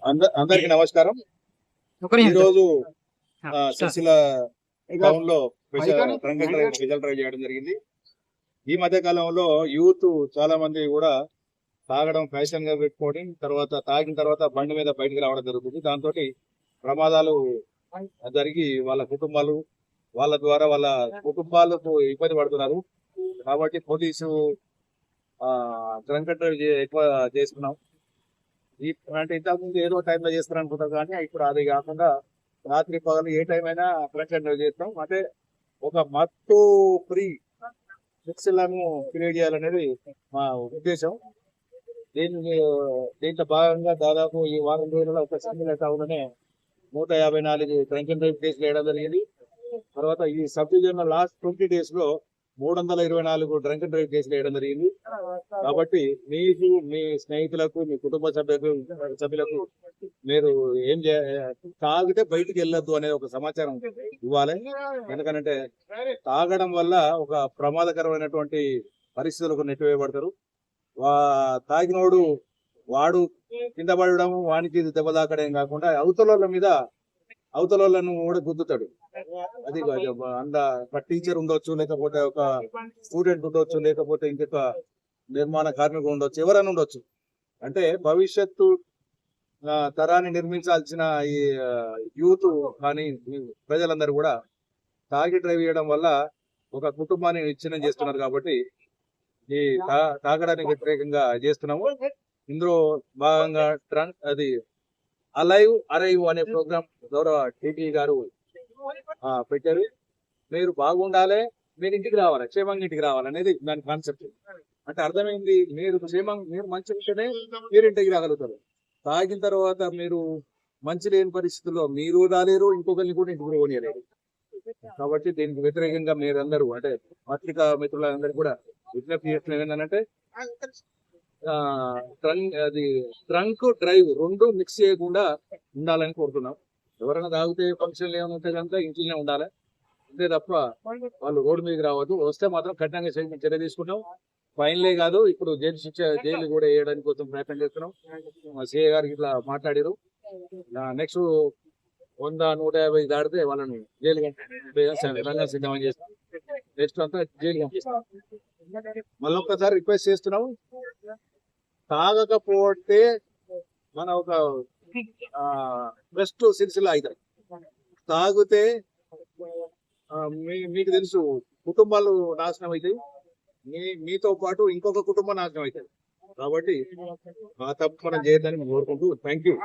అందరికి నమస్కారం. ఈ రోజు సిరిసిల్ల టౌన్ లో స్పెషల్ డ్రైవ్ చేయడం జరిగింది. ఈ మధ్య కాలంలో యూత్ చాలా మంది కూడా తాగడం ఫ్యాషన్ గా పెట్టుకోవడం, తర్వాత తాగిన తర్వాత బండి మీద బయటకు రావడం జరుగుతుంది. దాంతో ప్రమాదాలు జరిగి వాళ్ళ కుటుంబాలు వాళ్ళ ద్వారా వాళ్ళ కుటుంబాలకు ఇబ్బంది పడుతున్నారు. కాబట్టి పోలీసు డ్రంక్ అండ్ డ్రైవ్ ఎక్కువ చేస్తున్నాం. అంటే ఇంతకుముందు ఏదో టైంలో చేస్తారు అనుకుంటారు, కానీ ఇప్పుడు అది కాకుండా రాత్రి పగలు ఏ టైం అయినా డ్రంక్ అండ్ డ్రైవ్ చేస్తాం. అంటే ఒక మత్తు ఫ్రీ మిక్స్లను క్రియేట్ చేయాలనేది మా ఉద్దేశం. దీంట్లో భాగంగా దాదాపు ఈ వారం రోజుల్లో ఒక సింగిల్ టౌన్లోనే 154 డ్రంక్ అండ్ డ్రైవ్ కేసులు వేయడం జరిగింది. తర్వాత ఈ సబ్ డివిజన్ లాస్ట్ 20 days లో 324 డ్రంక్ అండ్ డ్రైవ్ కేసులు వేయడం జరిగింది. కాబట్టి మీకు, మీ స్నేహితులకు, మీ కుటుంబ సభ్యులకు మీరు ఏం తాగితే బయటికి వెళ్ళొద్దు అనే ఒక సమాచారం ఇవ్వాలి. ఎందుకంటే తాగడం వల్ల ఒక ప్రమాదకరమైనటువంటి పరిస్థితులకు నెట్టివేయబడతారు. తాగినోడు వాడు కింద పడడం, వానికి దెబ్బ తాకడం కాకుండా అవతలను కూడా గుద్దుతాడు. అది ఒక టీచర్ ఉండొచ్చు, లేకపోతే ఒక స్టూడెంట్ ఉండొచ్చు, లేకపోతే ఇంకొక నిర్మాణ కార్మికులు ఉండొచ్చు, ఎవరైనా ఉండొచ్చు. అంటే భవిష్యత్తు తరాన్ని నిర్మించాల్సిన ఈ యూత్ కానీ ప్రజలందరూ కూడా తాగి డ్రైవ్ చేయడం వల్ల ఒక కుటుంబాన్ని విచ్ఛిన్నం చేస్తున్నారు. కాబట్టి ఈ తాగడానికి వ్యతిరేకంగా చేస్తున్నాము. ఇందులో భాగంగా అది అరైవ్ అనే ప్రోగ్రామ్ గౌరవ టీపీ గారు పెట్టారు. మీరు బాగుండాలి, మీరు ఇంటికి రావాలి, క్షేమంగా ఇంటికి రావాలి అనేది దాని కాన్సెప్ట్. అంటే అర్థమైంది, మీరు మీరు మంచి ఉంటేనే మీరు ఇంటికి రాగలుగుతారు. తాగిన తర్వాత మీరు మంచి లేని పరిస్థితుల్లో మీరు రాలేరు, ఇంకొకరిని కూడా ఇంటికి పోనీయలేరు. కాబట్టి దీనికి వ్యతిరేకంగా మీరందరూ, అంటే పత్రికా మిత్రులందరూ కూడా విజ్ఞప్తి చేస్తున్నది ఏంటంటే డ్రంక్ డ్రైవ్ రెండు మిక్స్ చేయకుండా ఉండాలని కోరుతున్నాం. ఎవరైనా తాగితే ఫంక్షన్లు ఏమైనా ఉంటే కనుక ఇంట్లోనే ఉండాలి, అంతే తప్ప వాళ్ళు రోడ్డు మీదకి రావద్దు. వస్తే మాత్రం కఠినంగా చర్య తీసుకుంటాం. ఫైన్లే కాదు, ఇప్పుడు జైలు కూడా వేయడానికి కోసం ప్రయత్నం చేస్తున్నాం. మా సిఐ గారికి ఇట్లా మాట్లాడారు. నెక్స్ట్ 100-150 దాడితే వాళ్ళని జైలు రంగం సిద్ధం చేస్తాం. నెక్స్ట్ అంతా జైలు పంపిస్తాం. మళ్ళొక్కసారి రిక్వెస్ట్ చేస్తున్నాం, తాగకపోతే మన ఒక బెస్ట్ సిరిసిల్ల అవుతాయి. తాగితే మీకు తెలుసు, కుటుంబాలు నాశనం అవుతాయి, మీతో పాటు ఇంకొక కుటుంబం నాశనం అవుతుంది. కాబట్టి తప్పు మనం చేయొద్దని కోరుకుంటూ థ్యాంక్ యూ.